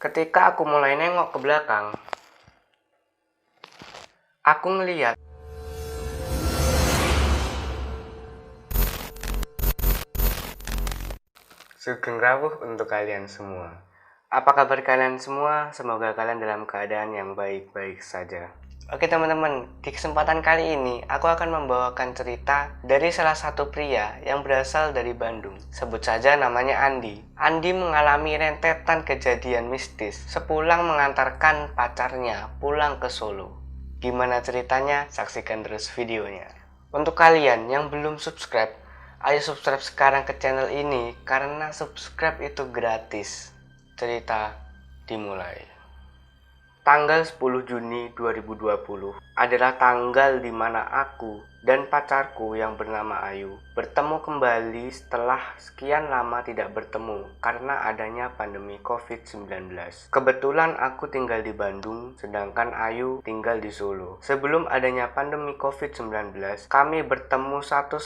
Ketika aku mulai nengok ke belakang, aku ngeliat Sugeng rawuh untuk kalian semua. Apa kabar kalian semua? Semoga kalian dalam keadaan yang baik-baik saja. Oke teman-teman, di kesempatan kali ini aku akan membawakan cerita dari salah satu pria yang berasal dari Bandung. Sebut saja namanya Andi. Andi mengalami rentetan kejadian mistis sepulang mengantarkan pacarnya pulang ke Solo. Gimana ceritanya? Saksikan terus videonya. Untuk kalian yang belum subscribe, ayo subscribe sekarang ke channel ini karena subscribe itu gratis. Cerita dimulai. Tanggal 10 Juni 2020 adalah tanggal di mana aku dan pacarku yang bernama Ayu bertemu kembali setelah sekian lama tidak bertemu karena adanya pandemi COVID-19. Kebetulan aku tinggal di Bandung, sedangkan Ayu tinggal di Solo. Sebelum adanya pandemi COVID-19, kami bertemu 1-2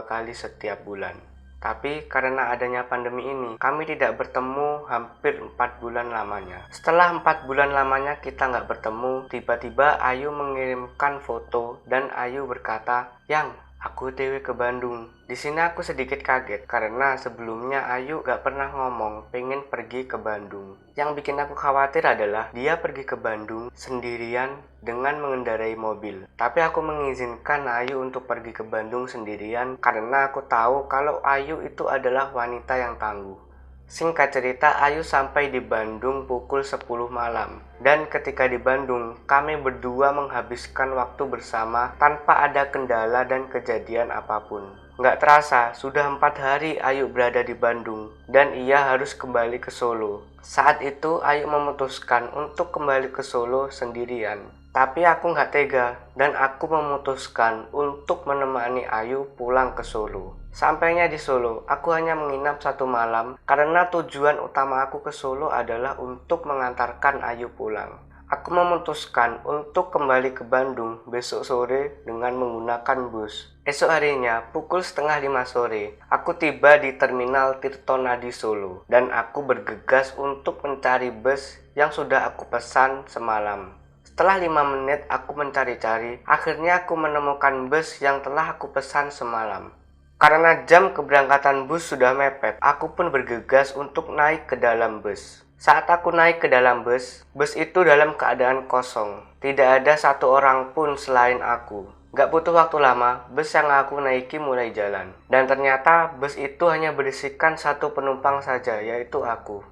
kali setiap bulan. Tapi karena adanya pandemi ini, kami tidak bertemu hampir 4 bulan lamanya. Setelah 4 bulan lamanya kita nggak bertemu, tiba-tiba Ayu mengirimkan foto dan Ayu berkata, "Yang, aku TW ke Bandung." Di sini aku sedikit kaget karena sebelumnya Ayu gak pernah ngomong pengen pergi ke Bandung. Yang bikin aku khawatir adalah dia pergi ke Bandung sendirian dengan mengendarai mobil. Tapi aku mengizinkan Ayu untuk pergi ke Bandung sendirian karena aku tahu kalau Ayu itu adalah wanita yang tangguh. Singkat cerita, Ayu sampai di Bandung pukul 10 malam. Dan ketika di Bandung, kami berdua menghabiskan waktu bersama tanpa ada kendala dan kejadian apapun. Nggak terasa, sudah 4 hari Ayu berada di Bandung dan ia harus kembali ke Solo. Saat itu Ayu memutuskan untuk kembali ke Solo sendirian. Tapi aku nggak tega dan aku memutuskan untuk menemani Ayu pulang ke Solo. Sampainya di Solo, aku hanya menginap 1 malam karena tujuan utama aku ke Solo adalah untuk mengantarkan Ayu pulang. Aku memutuskan untuk kembali ke Bandung besok sore dengan menggunakan bus. Esok harinya, pukul 4:30 sore, aku tiba di Terminal Tirtonadi Solo dan aku bergegas untuk mencari bus yang sudah aku pesan semalam. Setelah 5 menit aku mencari-cari, akhirnya aku menemukan bus yang telah aku pesan semalam. Karena jam keberangkatan bus sudah mepet, aku pun bergegas untuk naik ke dalam bus. Saat aku naik ke dalam bus itu dalam keadaan kosong. Tidak ada satu orang pun selain aku. Gak butuh waktu lama, bus yang aku naiki mulai jalan. Dan ternyata bus itu hanya berisikan 1 penumpang saja, yaitu aku.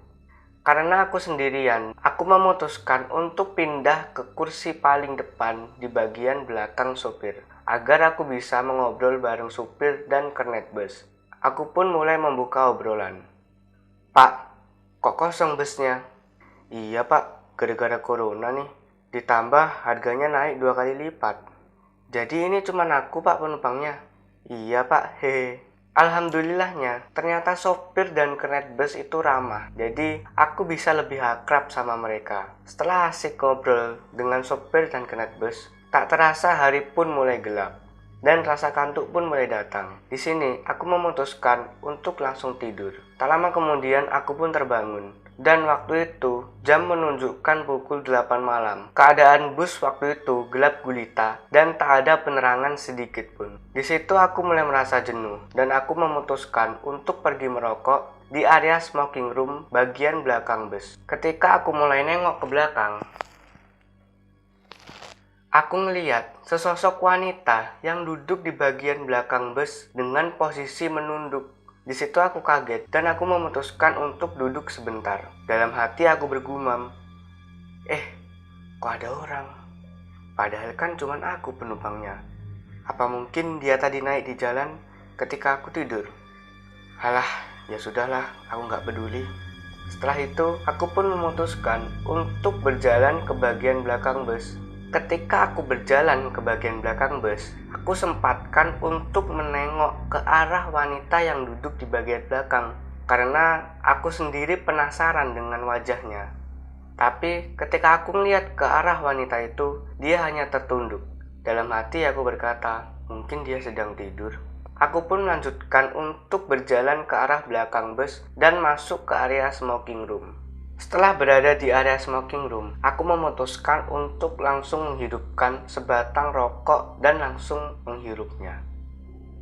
Karena aku sendirian, aku memutuskan untuk pindah ke kursi paling depan di bagian belakang sopir, agar aku bisa mengobrol bareng supir dan kernet bus. Aku pun mulai membuka obrolan. "Pak, kok kosong busnya?" "Iya pak, gara-gara corona nih, ditambah harganya naik 2 kali lipat." "Jadi ini cuma aku pak penumpangnya?" "Iya pak, hehe." Alhamdulillahnya, ternyata sopir dan kernet bus itu ramah. Jadi, aku bisa lebih akrab sama mereka. Setelah asik ngobrol dengan sopir dan kernet bus, tak terasa hari pun mulai gelap. Dan rasa kantuk pun mulai datang. Di sini, aku memutuskan untuk langsung tidur. Tak lama kemudian, aku pun terbangun. Dan waktu itu, jam menunjukkan pukul 8 malam. Keadaan bus waktu itu gelap gulita dan tak ada penerangan sedikit pun. Di situ aku mulai merasa jenuh dan aku memutuskan untuk pergi merokok di area smoking room bagian belakang bus. Ketika aku mulai nengok ke belakang, aku ngeliat sesosok wanita yang duduk di bagian belakang bus dengan posisi menunduk. Di situ aku kaget dan aku memutuskan untuk duduk sebentar. Dalam hati aku bergumam, kok ada orang? Padahal kan cuman aku penumpangnya. Apa mungkin dia tadi naik di jalan ketika aku tidur? Halah, ya sudahlah, aku nggak peduli. Setelah itu, aku pun memutuskan untuk berjalan ke bagian belakang bus. Ketika aku berjalan ke bagian belakang bus, aku sempatkan untuk menengok ke arah wanita yang duduk di bagian belakang karena aku sendiri penasaran dengan wajahnya. Tapi ketika aku melihat ke arah wanita itu, dia hanya tertunduk. Dalam hati aku berkata, mungkin dia sedang tidur. Aku pun melanjutkan untuk berjalan ke arah belakang bus dan masuk ke area smoking room. Setelah berada di area smoking room, aku memutuskan untuk langsung menghidupkan sebatang rokok dan langsung menghirupnya.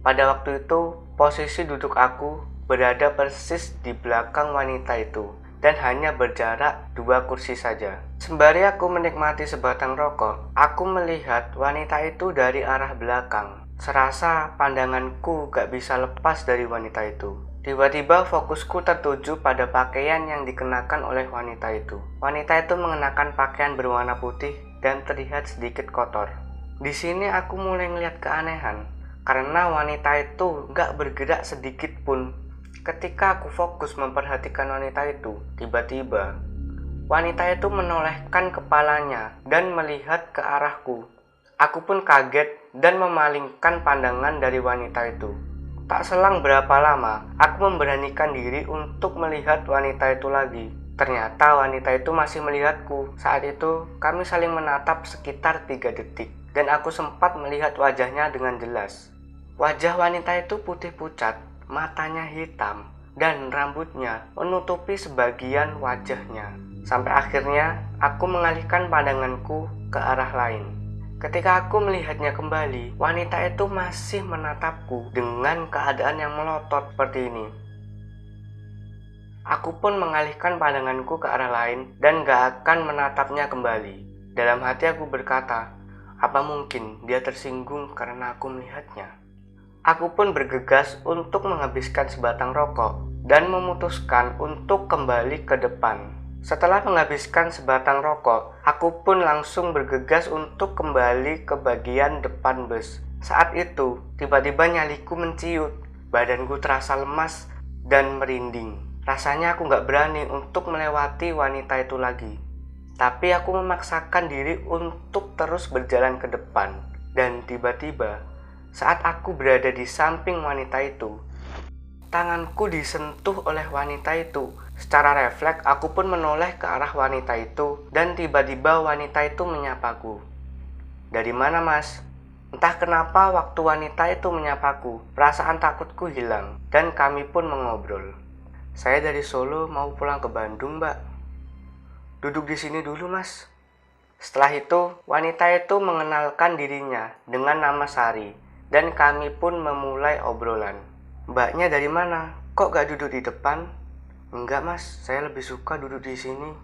Pada waktu itu, posisi duduk aku berada persis di belakang wanita itu dan hanya berjarak 2 kursi saja. Sembari aku menikmati sebatang rokok, aku melihat wanita itu dari arah belakang. Serasa pandanganku gak bisa lepas dari wanita itu. Tiba-tiba fokusku tertuju pada pakaian yang dikenakan oleh wanita itu. Wanita itu mengenakan pakaian berwarna putih dan terlihat sedikit kotor. Di sini aku mulai ngeliat keanehan, karena wanita itu gak bergerak sedikit pun. Ketika aku fokus memperhatikan wanita itu, tiba-tiba wanita itu menolehkan kepalanya dan melihat ke arahku. Aku pun kaget dan memalingkan pandangan dari wanita itu. Tak selang berapa lama, aku memberanikan diri untuk melihat wanita itu lagi. Ternyata wanita itu masih melihatku. Saat itu, kami saling menatap sekitar 3 detik. Dan aku sempat melihat wajahnya dengan jelas. Wajah wanita itu putih pucat, matanya hitam, dan rambutnya menutupi sebagian wajahnya. Sampai akhirnya, aku mengalihkan pandanganku ke arah lain. Ketika aku melihatnya kembali, wanita itu masih menatapku dengan keadaan yang melotot seperti ini. Aku pun mengalihkan pandanganku ke arah lain dan gak akan menatapnya kembali. Dalam hati aku berkata, apa mungkin dia tersinggung karena aku melihatnya? Aku pun bergegas untuk menghabiskan sebatang rokok dan memutuskan untuk kembali ke depan. Setelah menghabiskan sebatang rokok, aku pun langsung bergegas untuk kembali ke bagian depan bus. Saat itu, tiba-tiba nyaliku menciut. Badanku terasa lemas dan merinding. Rasanya aku gak berani untuk melewati wanita itu lagi. Tapi aku memaksakan diri untuk terus berjalan ke depan. Dan tiba-tiba, saat aku berada di samping wanita itu, tanganku disentuh oleh wanita itu. Secara refleks, aku pun menoleh ke arah wanita itu dan tiba-tiba wanita itu menyapaku. Dari mana, Mas? Entah kenapa waktu wanita itu menyapaku, perasaan takutku hilang dan kami pun mengobrol. Saya dari Solo mau pulang ke Bandung, Mbak. Duduk di sini dulu, Mas. Setelah itu, wanita itu mengenalkan dirinya dengan nama Sari dan kami pun memulai obrolan. Mbaknya dari mana? Kok gak duduk di depan? Enggak, Mas, saya lebih suka duduk di sini.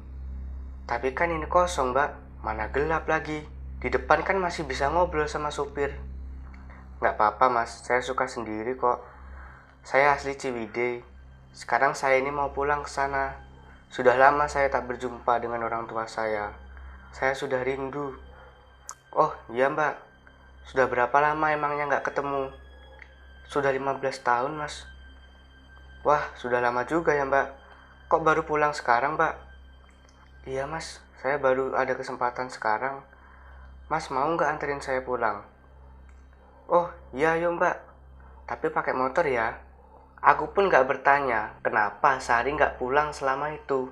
Tapi kan ini kosong, Mbak. Mana gelap lagi. Di depan kan masih bisa ngobrol sama supir. Nggak apa-apa, Mas, saya suka sendiri kok. Saya asli Ciwidey. Sekarang saya ini mau pulang ke sana. Sudah lama saya tak berjumpa dengan orang tua saya. Saya sudah rindu. Oh iya, Mbak. Sudah berapa lama emangnya nggak ketemu? Sudah 15 tahun, Mas. Wah, sudah lama juga ya, Mbak. Kok baru pulang sekarang, Mbak? Iya, Mas. Saya baru ada kesempatan sekarang. Mas mau nggak anterin saya pulang? Oh, iya, yuk, Mbak. Tapi pakai motor ya. Aku pun nggak bertanya kenapa Sari nggak pulang selama itu.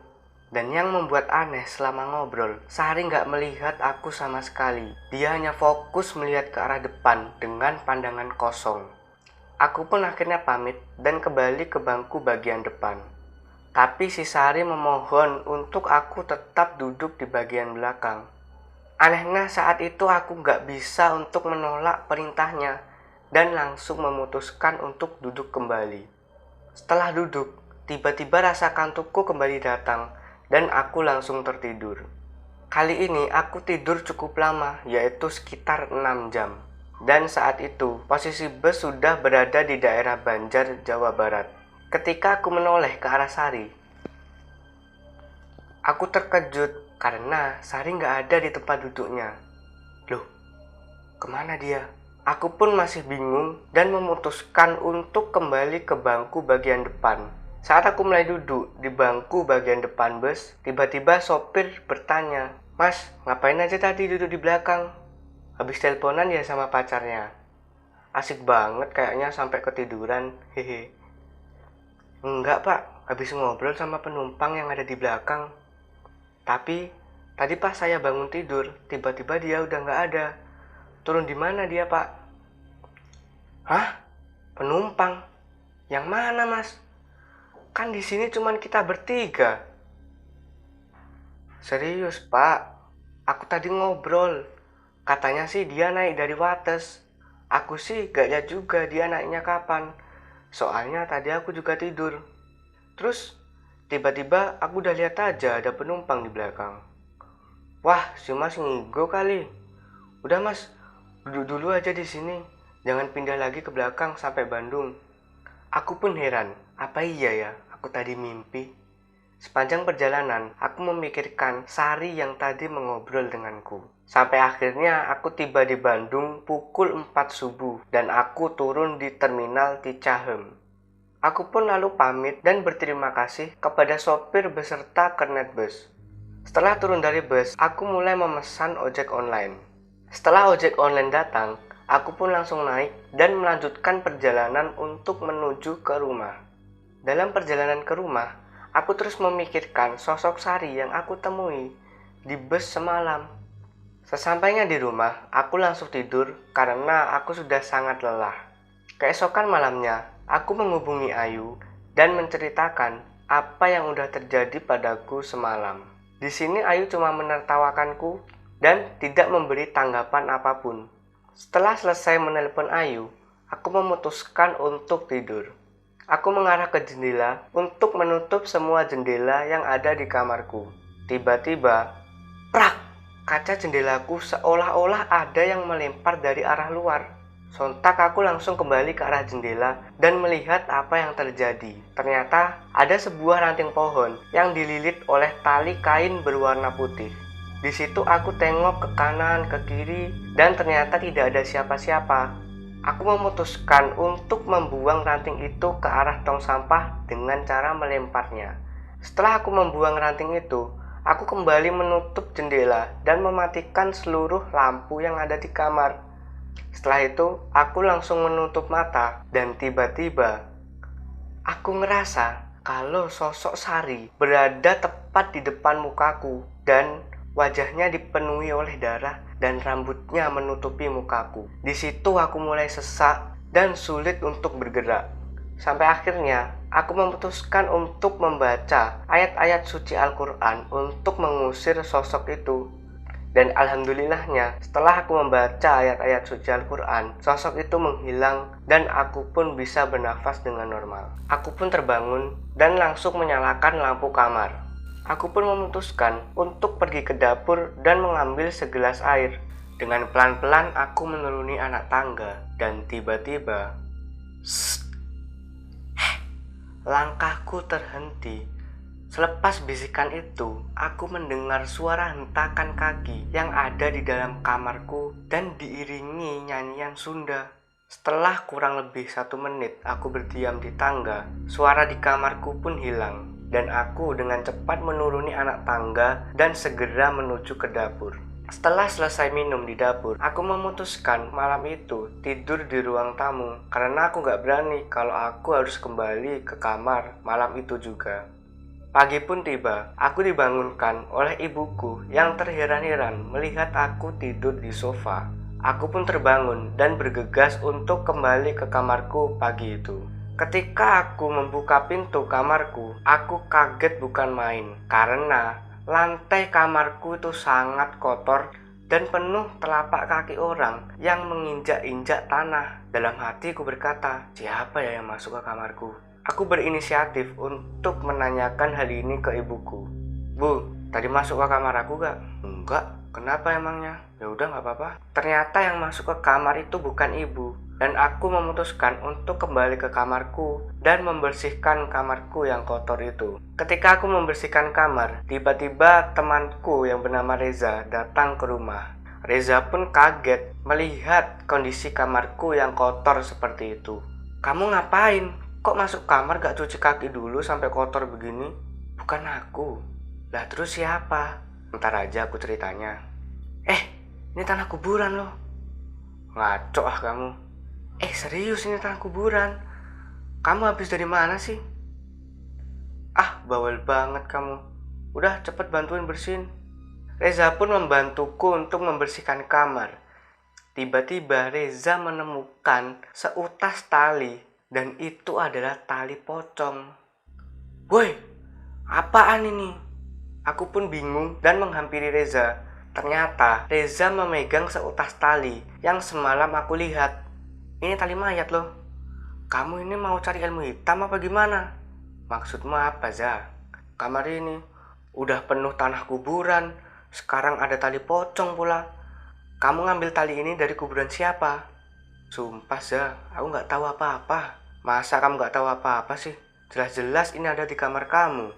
Dan yang membuat aneh selama ngobrol, Sari nggak melihat aku sama sekali. Dia hanya fokus melihat ke arah depan dengan pandangan kosong. Aku pun akhirnya pamit dan kembali ke bangku bagian depan. Tapi si Sari memohon untuk aku tetap duduk di bagian belakang. Anehnya saat itu aku nggak bisa untuk menolak perintahnya dan langsung memutuskan untuk duduk kembali. Setelah duduk, tiba-tiba rasa kantukku kembali datang dan aku langsung tertidur. Kali ini aku tidur cukup lama, yaitu sekitar 6 jam. Dan saat itu, posisi bus sudah berada di daerah Banjar, Jawa Barat. Ketika aku menoleh ke arah Sari, aku terkejut karena Sari nggak ada di tempat duduknya. Loh, kemana dia? Aku pun masih bingung dan memutuskan untuk kembali ke bangku bagian depan. Saat aku mulai duduk di bangku bagian depan bus, tiba-tiba sopir bertanya, Mas, ngapain aja tadi duduk di belakang? Habis teleponan ya sama pacarnya. Asik banget kayaknya sampai ketiduran. Hehe. Enggak, Pak. Habis ngobrol sama penumpang yang ada di belakang. Tapi tadi pas saya bangun tidur, tiba-tiba dia udah nggak ada. Turun di mana dia, Pak? Hah? Penumpang? Yang mana, Mas? Kan di sini cuman kita bertiga. Serius, Pak. Aku tadi ngobrol. Katanya sih dia naik dari Wates. Aku sih gak lihat juga dia naiknya kapan. Soalnya tadi aku juga tidur. Terus tiba-tiba aku udah lihat aja ada penumpang di belakang. Wah, si Mas ngigo kali. Udah Mas, duduk dulu aja di sini. Jangan pindah lagi ke belakang sampai Bandung. Aku pun heran, apa iya ya aku tadi mimpi? Sepanjang perjalanan, aku memikirkan Sari yang tadi mengobrol denganku. Sampai akhirnya aku tiba di Bandung pukul 4 subuh dan aku turun di terminal Cicahem. Aku pun lalu pamit dan berterima kasih kepada sopir beserta kernet bus. Setelah turun dari bus, aku mulai memesan ojek online. Setelah ojek online datang, aku pun langsung naik dan melanjutkan perjalanan untuk menuju ke rumah. Dalam perjalanan ke rumah, aku terus memikirkan sosok Sari yang aku temui di bus semalam. Sesampainya di rumah, aku langsung tidur karena aku sudah sangat lelah. Keesokan malamnya, aku menghubungi Ayu dan menceritakan apa yang udah terjadi padaku semalam. Di sini Ayu cuma menertawakanku dan tidak memberi tanggapan apapun. Setelah selesai menelpon Ayu, aku memutuskan untuk tidur. Aku mengarah ke jendela untuk menutup semua jendela yang ada di kamarku. Tiba-tiba, prak! Kaca jendelaku seolah-olah ada yang melempar dari arah luar. Sontak aku langsung kembali ke arah jendela dan melihat apa yang terjadi. Ternyata ada sebuah ranting pohon yang dililit oleh tali kain berwarna putih. Di situ aku tengok ke kanan, ke kiri, dan ternyata tidak ada siapa-siapa. Aku memutuskan untuk membuang ranting itu ke arah tong sampah dengan cara melemparnya. Setelah aku membuang ranting itu, aku kembali menutup jendela dan mematikan seluruh lampu yang ada di kamar. Setelah itu, aku langsung menutup mata dan tiba-tiba aku ngerasa kalau sosok Sari berada tepat di depan mukaku dan wajahnya dipenuhi oleh darah dan rambutnya menutupi mukaku. Di situ aku mulai sesak dan sulit untuk bergerak. Sampai akhirnya aku memutuskan untuk membaca ayat-ayat suci Al-Quran untuk mengusir sosok itu. Dan alhamdulillahnya, setelah aku membaca ayat-ayat suci Al-Quran, sosok itu menghilang dan aku pun bisa bernafas dengan normal. Aku pun terbangun dan langsung menyalakan lampu kamar. Aku pun memutuskan untuk pergi ke dapur dan mengambil segelas air. Dengan pelan-pelan aku menuruni anak tangga dan tiba-tiba langkahku terhenti. Selepas bisikan itu, aku mendengar suara hentakan kaki yang ada di dalam kamarku dan diiringi nyanyian Sunda. Setelah kurang lebih 1 menit aku berdiam di tangga, suara di kamarku pun hilang dan aku dengan cepat menuruni anak tangga dan segera menuju ke dapur. Setelah selesai minum di dapur, aku memutuskan malam itu tidur di ruang tamu karena aku gak berani kalau aku harus kembali ke kamar malam itu juga. Pagi pun tiba, aku dibangunkan oleh ibuku yang terheran-heran melihat aku tidur di sofa. Aku pun terbangun dan bergegas untuk kembali ke kamarku pagi itu. Ketika aku membuka pintu kamarku, aku kaget bukan main karena lantai kamarku itu sangat kotor dan penuh telapak kaki orang yang menginjak-injak tanah. Dalam hatiku berkata, siapa ya yang masuk ke kamarku? Aku berinisiatif untuk menanyakan hal ini ke ibuku. Bu, tadi masuk ke kamar aku gak? Enggak, kenapa emangnya? Ya udah gak apa-apa. Ternyata yang masuk ke kamar itu bukan ibu. Dan aku memutuskan untuk kembali ke kamarku dan membersihkan kamarku yang kotor itu. Ketika aku membersihkan kamar, tiba-tiba temanku yang bernama Reza datang ke rumah. Reza pun kaget melihat kondisi kamarku yang kotor seperti itu. Kamu ngapain? Kok masuk kamar gak cuci kaki dulu sampai kotor begini? Bukan aku. Lah terus siapa? Ntar aja aku ceritanya. Ini tanah kuburan loh. Ngaco ah kamu. Serius ini tanah kuburan. Kamu habis dari mana sih? Bawel banget kamu. Udah cepet bantuin bersihin. Reza pun membantuku untuk membersihkan kamar. Tiba-tiba Reza menemukan seutas tali. Dan itu adalah tali pocong. Woi, apaan ini? Aku pun bingung dan menghampiri Reza. Ternyata Reza memegang seutas tali yang semalam aku lihat. Ini tali mayat loh. Kamu ini mau cari ilmu hitam apa gimana? Maksudmu apa, Za? Kamar ini udah penuh tanah kuburan. Sekarang ada tali pocong pula. Kamu ngambil tali ini dari kuburan siapa? Sumpah, Za, aku nggak tahu apa-apa. Masa kamu nggak tahu apa-apa sih? Jelas-jelas ini ada di kamar kamu.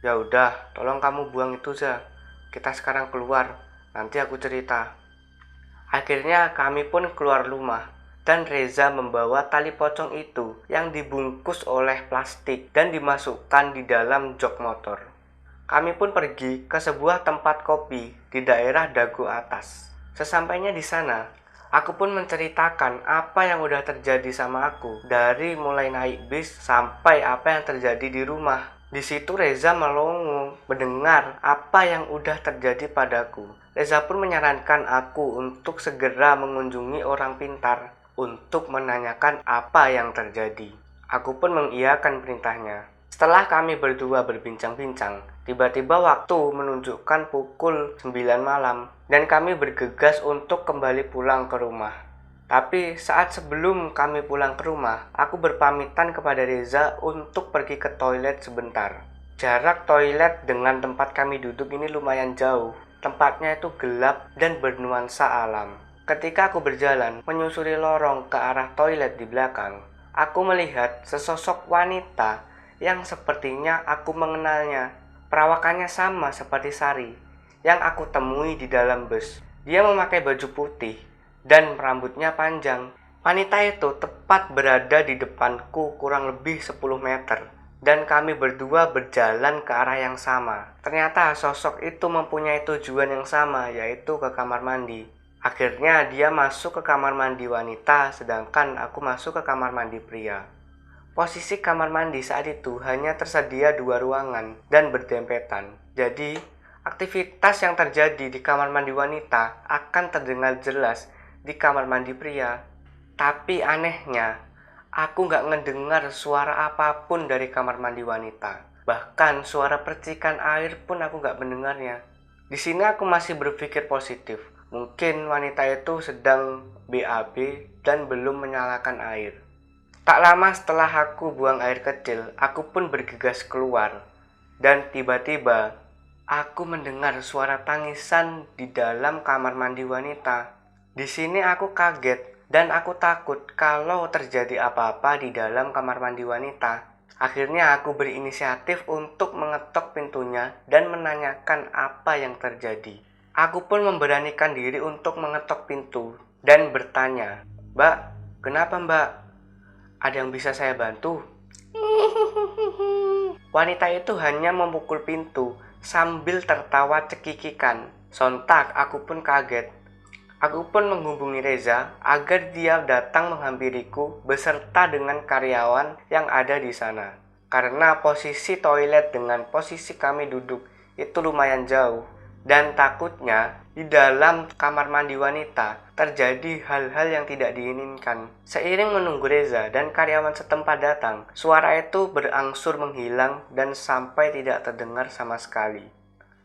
Ya udah, tolong kamu buang itu, Za. Kita sekarang keluar. Nanti aku cerita. Akhirnya kami pun keluar rumah dan Reza membawa tali pocong itu yang dibungkus oleh plastik dan dimasukkan di dalam jok motor. Kami pun pergi ke sebuah tempat kopi di daerah Dago Atas. Sesampainya di sana, aku pun menceritakan apa yang udah terjadi sama aku dari mulai naik bis sampai apa yang terjadi di rumah. Di situ Reza melongo mendengar apa yang udah terjadi padaku. Reza pun menyarankan aku untuk segera mengunjungi orang pintar untuk menanyakan apa yang terjadi. Aku pun mengiyakan perintahnya. Setelah kami berdua berbincang-bincang, tiba-tiba waktu menunjukkan pukul 9 malam dan kami bergegas untuk kembali pulang ke rumah. Tapi saat sebelum kami pulang ke rumah, aku berpamitan kepada Reza untuk pergi ke toilet sebentar. Jarak toilet dengan tempat kami duduk ini lumayan jauh. Tempatnya itu gelap dan bernuansa alam. Ketika aku berjalan menyusuri lorong ke arah toilet di belakang, aku melihat sesosok wanita yang sepertinya aku mengenalnya. Perawakannya sama seperti Sari yang aku temui di dalam bus. Dia memakai baju putih dan rambutnya panjang. Wanita itu tepat berada di depanku kurang lebih 10 meter. Dan kami berdua berjalan ke arah yang sama. Ternyata sosok itu mempunyai tujuan yang sama, yaitu ke kamar mandi. Akhirnya dia masuk ke kamar mandi wanita, sedangkan aku masuk ke kamar mandi pria. Posisi kamar mandi saat itu hanya tersedia 2 ruangan dan berdempetan. Jadi, aktivitas yang terjadi di kamar mandi wanita akan terdengar jelas di kamar mandi pria. Tapi anehnya, aku nggak ngedengar suara apapun dari kamar mandi wanita. Bahkan suara percikan air pun aku nggak mendengarnya. Di sini aku masih berpikir positif. Mungkin wanita itu sedang BAB dan belum menyalakan air. Tak lama setelah aku buang air kecil, aku pun bergegas keluar. Dan tiba-tiba, aku mendengar suara tangisan di dalam kamar mandi wanita. Di sini aku kaget dan aku takut kalau terjadi apa-apa di dalam kamar mandi wanita. Akhirnya aku berinisiatif untuk mengetok pintunya dan menanyakan apa yang terjadi. Aku pun memberanikan diri untuk mengetok pintu dan bertanya, "Mbak, kenapa Mbak? Ada yang bisa saya bantu?" Wanita itu hanya memukul pintu sambil tertawa cekikikan. Sontak aku pun kaget. Aku pun menghubungi Reza agar dia datang menghampiriku beserta dengan karyawan yang ada di sana. Karena posisi toilet dengan posisi kami duduk itu lumayan jauh. Dan takutnya di dalam kamar mandi wanita terjadi hal-hal yang tidak diinginkan. Seiring menunggu Reza dan karyawan setempat datang, suara itu berangsur menghilang dan sampai tidak terdengar sama sekali.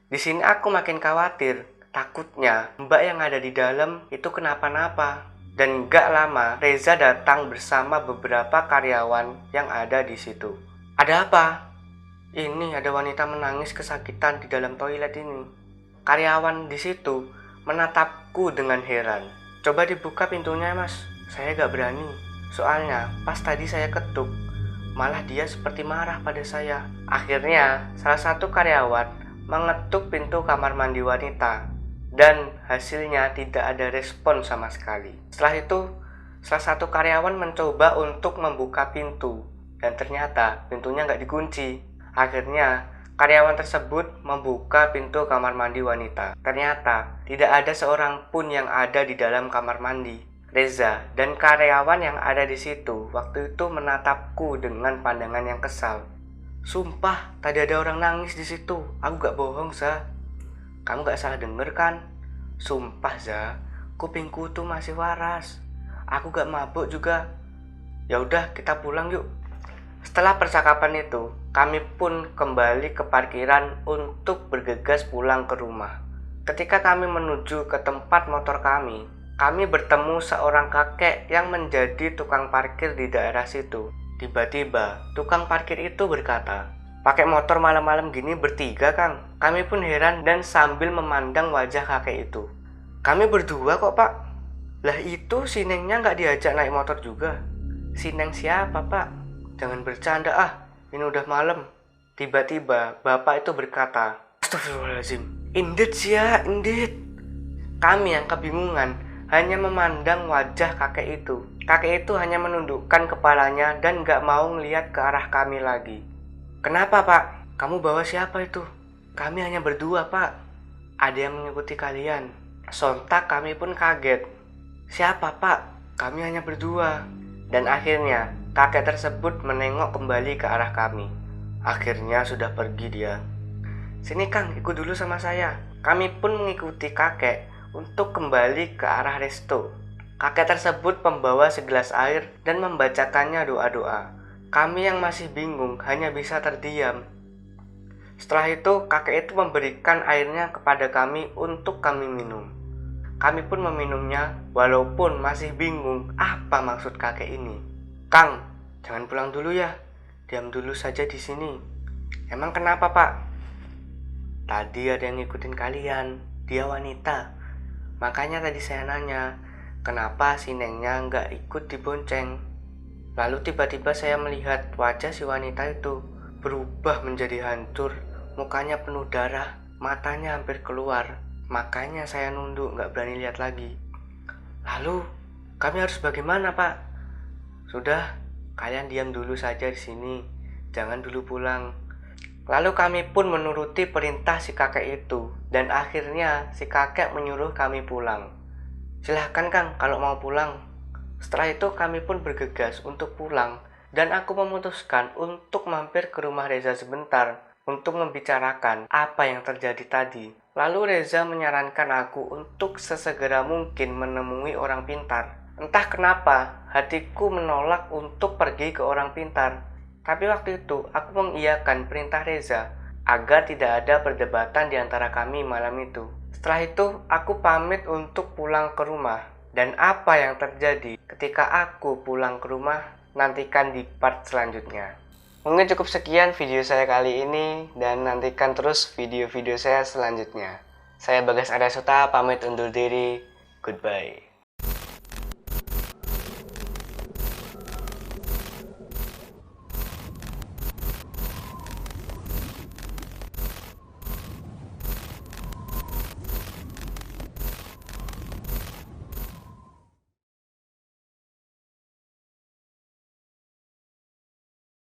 Di sini aku makin khawatir. Takutnya mbak yang ada di dalam itu kenapa-napa. Dan gak lama Reza datang bersama beberapa karyawan yang ada di situ. Ada apa? Ini ada wanita menangis kesakitan di dalam toilet ini. Karyawan di situ menatapku dengan heran. Coba dibuka pintunya mas, saya gak berani. Soalnya pas tadi saya ketuk, malah dia seperti marah pada saya. Akhirnya salah satu karyawan mengetuk pintu kamar mandi wanita. Dan hasilnya tidak ada respon sama sekali. Setelah itu, salah satu karyawan mencoba untuk membuka pintu. Dan ternyata pintunya nggak dikunci. Akhirnya, karyawan tersebut membuka pintu kamar mandi wanita. Ternyata, tidak ada seorang pun yang ada di dalam kamar mandi. Reza dan karyawan yang ada di situ waktu itu menatapku dengan pandangan yang kesal. Sumpah, tadi ada orang nangis di situ. Aku gak bohong, Za. Kamu gak salah denger kan? Sumpah Za, kupingku tuh masih waras. Aku gak mabuk juga. Ya udah kita pulang yuk. Setelah percakapan itu, kami pun kembali ke parkiran untuk bergegas pulang ke rumah. Ketika kami menuju ke tempat motor kami bertemu seorang kakek yang menjadi tukang parkir di daerah situ. Tiba-tiba, tukang parkir itu berkata, "Pakai motor malam-malam gini bertiga, Kang." Kami pun heran dan sambil memandang wajah kakek itu. "Kami berdua kok, Pak." "Lah itu si Nengnya nggak diajak naik motor juga." "Si Neng siapa, Pak? Jangan bercanda ah, ini udah malam." Tiba-tiba bapak itu berkata, "Astagfirullahaladzim, Indit sih ya, Indit." Kami yang kebingungan hanya memandang wajah kakek itu. Kakek itu hanya menundukkan kepalanya dan gak mau ngeliat ke arah kami lagi. "Kenapa, Pak? Kamu bawa siapa itu?" "Kami hanya berdua, Pak. Ada yang mengikuti kalian." Sontak kami pun kaget. "Siapa, Pak? Kami hanya berdua." Dan akhirnya kakek tersebut menengok kembali ke arah kami. Akhirnya sudah pergi dia. "Sini Kang, ikut dulu sama saya." Kami pun mengikuti kakek untuk kembali ke arah resto. Kakek tersebut membawa segelas air dan membacakannya doa-doa. Kami yang masih bingung hanya bisa terdiam. Setelah itu kakek itu memberikan airnya kepada kami untuk kami minum. Kami pun meminumnya walaupun masih bingung apa maksud kakek ini. "Kang, jangan pulang dulu ya. Diam dulu saja di sini." "Emang kenapa, Pak?" "Tadi ada yang ngikutin kalian. Dia wanita. Makanya tadi saya nanya, kenapa si Nengnya nggak ikut dibonceng. Lalu tiba-tiba saya melihat wajah si wanita itu berubah menjadi hancur. Mukanya penuh darah, matanya hampir keluar. Makanya saya nunduk gak berani lihat lagi." "Lalu kami harus bagaimana, Pak?" "Sudah, kalian diam dulu saja di sini. Jangan dulu pulang." Lalu kami pun menuruti perintah si kakek itu. Dan akhirnya si kakek menyuruh kami pulang. "Silahkan Kang kalau mau pulang." Setelah itu kami pun bergegas untuk pulang. Dan aku memutuskan untuk mampir ke rumah Reza sebentar untuk membicarakan apa yang terjadi tadi. Lalu Reza menyarankan aku untuk sesegera mungkin menemui orang pintar. Entah kenapa hatiku menolak untuk pergi ke orang pintar. Tapi waktu itu aku mengiyakan perintah Reza agar tidak ada perdebatan di antara kami malam itu. Setelah itu aku pamit untuk pulang ke rumah. Dan apa yang terjadi ketika aku pulang ke rumah nantikan di part selanjutnya. Mungkin cukup sekian video saya kali ini dan nantikan terus video-video saya selanjutnya. Saya Bagas Arya Suta pamit undur diri. Goodbye.